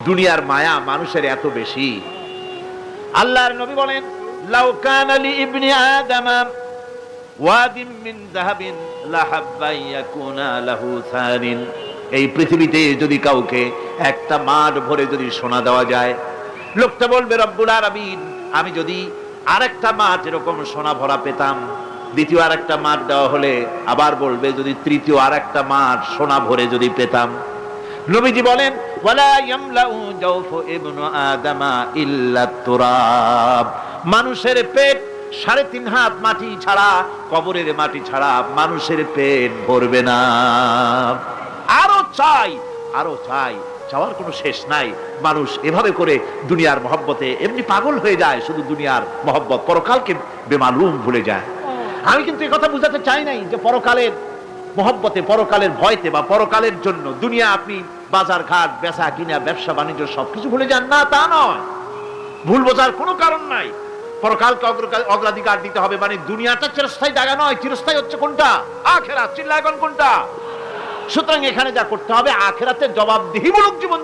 দুনিয়ার মায়া মানুষের এত বেশি। আল্লাহর নবী বলেন, লাউ কানা লি ইবনি আদামা ওয়াদিন মিন যাহাবিন লাহাব্বা ইয়াকুনা লাহু সারিন। এই পৃথিবীতে যদি কাউকে একটা মাঠ ভরে যদি সোনা দেওয়া যায়, লোকটা বলবে রব্বুল আলামিন, আমি যদি আরেকটা মাঠ এরকম সোনা ভরা পেতাম। দ্বিতীয় আরেকটা মাঠ দেওয়া হলে আবার বলবে, যদি তৃতীয় আরেকটা মাঠ সোনা ভরে যদি পেতাম। নবীজি বলেন, ওয়ালা ইয়ামলাউ জাওফু ইবনু আদামা ইল্লা তুরাব। মানুষের পেট 3.5 হাত মাটি ছাড়া, কবরের মাটি ছাড়া মানুষের পেট ভরবে না। আরো চাই, আরো চাই, চাওয়ার কোনো শেষ নাই। মানুষ এভাবে করে দুনিয়ার মহব্বতে এমনি পাগল হয়ে যায়, শুধু দুনিয়ার মহব্বত, পরকালকে বেমালুম ভুলে যায়। আমি কিন্তু এই কথা বুঝাতে চাই নাই যে পরকালের মহব্বতে, পরকালের ভয়তে বা পরকালের জন্য দুনিয়া আপনি বাজার ঘাট, বেচা কিনা, ব্যবসা বাণিজ্য সবকিছু ভুলে যান, না তা নয়। ভুল বোঝার কোনো কারণ নাই। পরকালকে অগ্রাধিকার দিতে হবে, মানে দুনিয়াটা চিরস্থায়ী জায়গা নয়। চিরস্থায়ী হচ্ছে কোনটা? আখিরাত। চিল্লায় এখন কোনটা? সুতরাং এখানে যা করতে হবে, আখিরাতে জবাবদিহিমূলক জীবন